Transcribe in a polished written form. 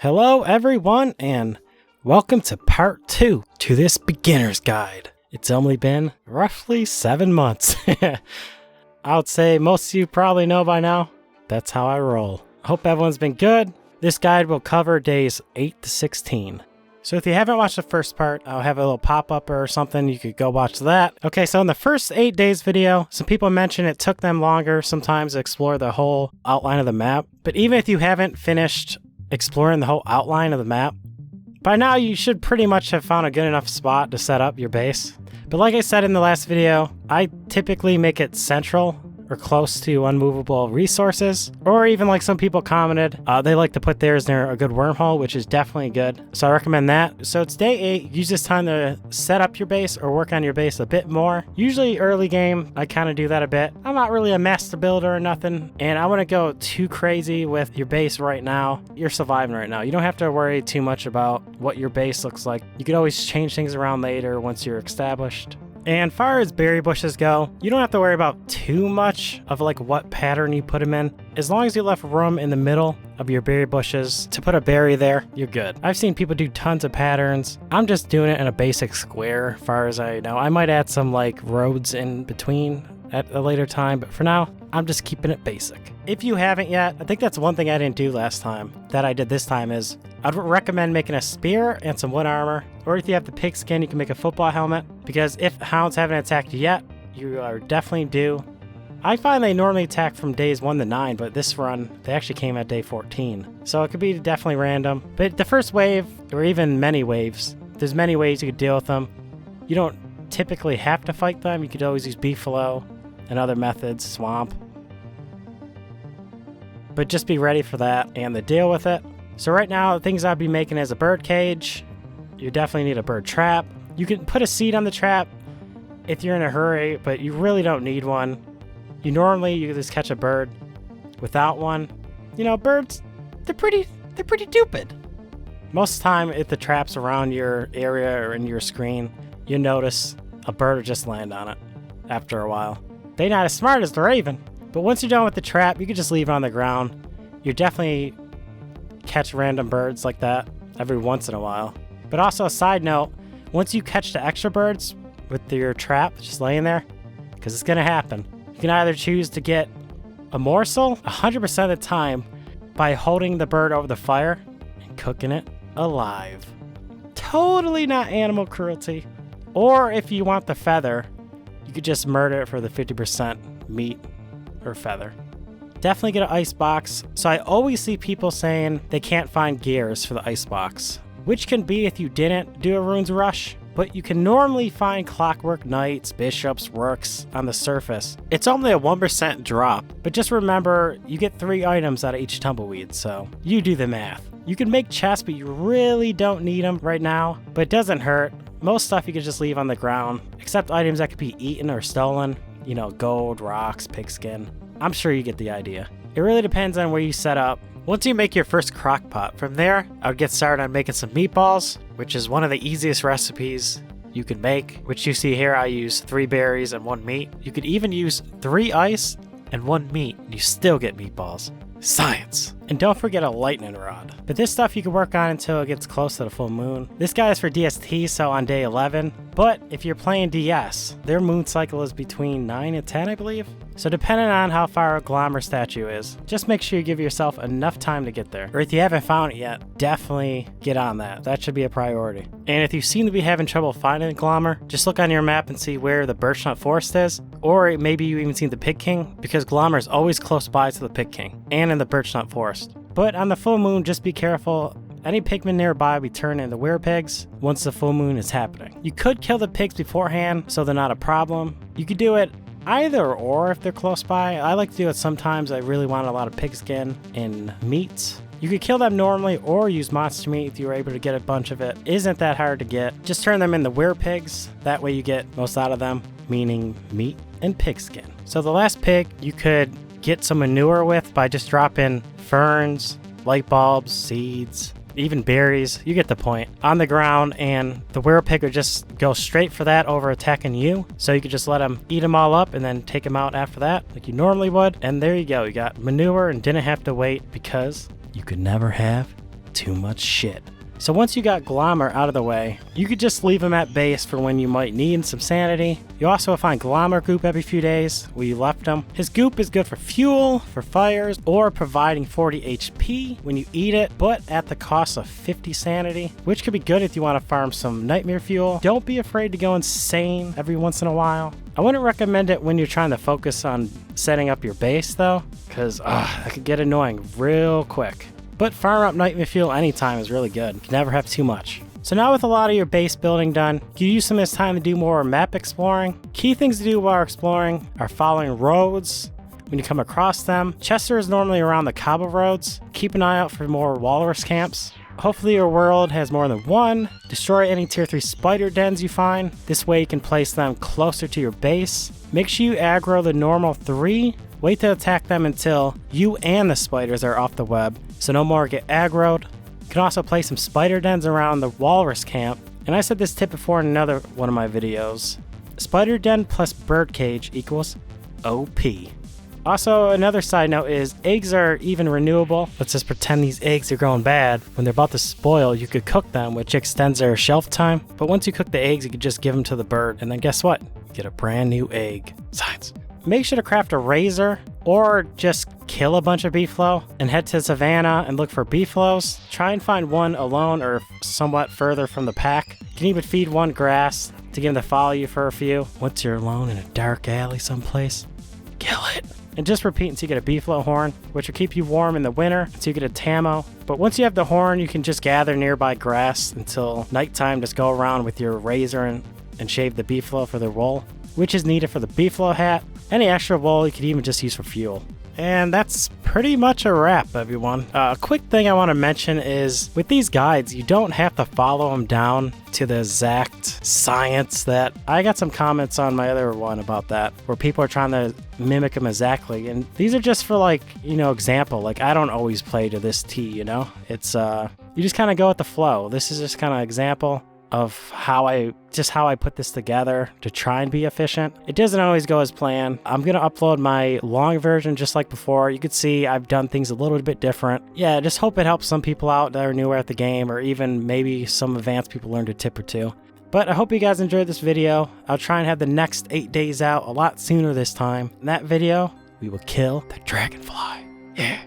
Hello everyone and welcome to part 2 to this beginner's guide. It's only been roughly 7 months. I would say most of you probably know by now. That's how I roll. Hope everyone's been good. This guide will cover days 8 to 16. So if you haven't watched the first part, I'll have a little pop-up or something. You could go watch that. Okay, so in the first 8 days video, some people mentioned it took them longer sometimes to explore the whole outline of the map. But even if you haven't finished exploring the whole outline of the map, by now you should pretty much have found a good enough spot to set up your base. But like I said in the last video, I typically make it central or close to unmovable resources, or even like some people commented, they like to put theirs near a good wormhole, which is definitely good. So I recommend that. So it's day 8. Use this time to set up your base or work on your base a bit more. Usually early game, I kind of do that a bit. I'm not really a master builder or nothing, and I wouldn't go too crazy with your base right now. You're surviving right now. You don't have to worry too much about what your base looks like. You can always change things around later once you're established. And far as berry bushes go, you don't have to worry about too much of like what pattern you put them in. As long as you left room in the middle of your berry bushes to put a berry there, you're good. I've seen people do tons of patterns. I'm just doing it in a basic square, far as I know. I might add some like roads in between at a later time, but for now, I'm just keeping it basic. If you haven't yet, I think that's one thing I didn't do last time that I did this time is I'd recommend making a spear and some wood armor, or if you have the pigskin, you can make a football helmet, because if hounds haven't attacked you yet, you are definitely due. I find they normally attack from days 1 to 9, but this run, they actually came at day 14. So it could be definitely random. But the first wave, or even many waves, there's many ways you could deal with them. You don't typically have to fight them. You could always use beefalo and other methods, swamp. But just be ready for that and to deal with it. So right now, the things I'd be making is a bird cage. You definitely need a bird trap. You can put a seed on the trap if you're in a hurry, but you really don't need one. You can just catch a bird without one. You know, birds, they're pretty stupid. Most of the time, if the trap's around your area or in your screen, you notice a bird will just land on it after a while. They're not as smart as the raven. But once you're done with the trap, you can just leave it on the ground. You definitely catch random birds like that every once in a while. But also a side note, once you catch the extra birds with your trap just laying there, because it's going to happen, you can either choose to get a morsel 100% of the time by holding the bird over the fire and cooking it alive. Totally not animal cruelty. Or if you want the feather, you could just murder it for the 50% meat or feather. Definitely get an ice box. So I always see people saying they can't find gears for the ice box, which can be if you didn't do a runes rush, but you can normally find clockwork knights, bishops, rooks on the surface. It's only a 1% drop, but just remember you get 3 items out of each tumbleweed, so you do the math. You can make chests, but you really don't need them right now, but it doesn't hurt. Most stuff you can just leave on the ground, except items that could be eaten or stolen. You know, gold, rocks, pigskin. I'm sure you get the idea. It really depends on where you set up. Once you make your first crock pot, from there, I would get started on making some meatballs, which is one of the easiest recipes you can make, which you see here. I use 3 berries and 1 meat. You could even use 3 ice and 1 meat, and you still get meatballs. Science! And don't forget a lightning rod. But this stuff you can work on until it gets close to the full moon. This guy is for DST, so on day 11. But if you're playing DS, their moon cycle is between 9 and 10, I believe. So depending on how far a Glommer statue is, just make sure you give yourself enough time to get there. Or if you haven't found it yet, definitely get on that. That should be a priority. And if you seem to be having trouble finding a Glommer, just look on your map and see where the Birchnut Forest is. Or maybe you even seen the Pig King, because Glommer is always close by to the Pig King, and in the Birchnut Forest. But on the full moon, just be careful. Any pigmen nearby will be turned into werepigs once the full moon is happening. You could kill the pigs beforehand, so they're not a problem. You could do it either or if they're close by. I like to do it sometimes. I really want a lot of pigskin and meat. You could kill them normally or use monster meat if you were able to get a bunch of it. Isn't that hard to get. Just turn them into werepigs. That way you get most out of them, meaning meat and pigskin. So the last pig you could get some manure with by just dropping ferns, light bulbs, seeds, even berries. You get the point. On the ground, and the werepig would just go straight for that over attacking you. So you could just let them eat them all up and then take them out after that like you normally would. And there you go. You got manure and didn't have to wait because you could never have too much shit. So once you got Glommer out of the way, you could just leave him at base for when you might need some sanity. You also find Glommer goop every few days where you left him. His goop is good for fuel, for fires, or providing 40 HP when you eat it, but at the cost of 50 sanity, which could be good if you want to farm some nightmare fuel. Don't be afraid to go insane every once in a while. I wouldn't recommend it when you're trying to focus on setting up your base though, because that could get annoying real quick. But farm up nightmare fuel anytime is really good. You can never have too much. So now with a lot of your base building done, you use some of this time to do more map exploring. Key things to do while exploring are following roads when you come across them. Chester is normally around the cobble roads. Keep an eye out for more walrus camps. Hopefully your world has more than one. Destroy any tier 3 spider dens you find. This way you can place them closer to your base. Make sure you aggro the normal 3. Wait to attack them until you and the spiders are off the web, so no more get aggroed. You can also place some spider dens around the walrus camp. And I said this tip before in another one of my videos. Spider den plus birdcage equals OP. Also, another side note is eggs are even renewable. Let's just pretend these eggs are going bad. When they're about to spoil, you could cook them, which extends their shelf time. But once you cook the eggs, you could just give them to the bird. And then guess what? You get a brand new egg. Science. Make sure to craft a razor or just kill a bunch of beefalo and head to Savannah and look for beefaloes. Try and find one alone or somewhat further from the pack. You can even feed one grass to get him to follow you for a few. Once you're alone in a dark alley someplace, kill it. And just repeat until you get a beefalo horn, which will keep you warm in the winter until you get a Tamo. But once you have the horn, you can just gather nearby grass until nighttime. Just go around with your razor and shave the beefalo for their wool, which is needed for the beefalo hat. Any extra wool you could even just use for fuel. And that's pretty much a wrap, everyone. A quick thing I want to mention is with these guides, you don't have to follow them down to the exact science that I got some comments on my other one about that, where people are trying to mimic them exactly. And these are just for example. Like I don't always play to this T, it's you just kind of go with the flow. This is just kind of example of how I put this together to try and be efficient. It doesn't always go as planned. I'm gonna upload my long version just like before. You could see I've done things a little bit different. Yeah, just hope it helps some people out that are newer at the game, or even maybe some advanced people learned a tip or two. But I hope you guys enjoyed this video. I'll try and have the next 8 days out a lot sooner this time. In that video, we will kill the dragonfly. Yeah.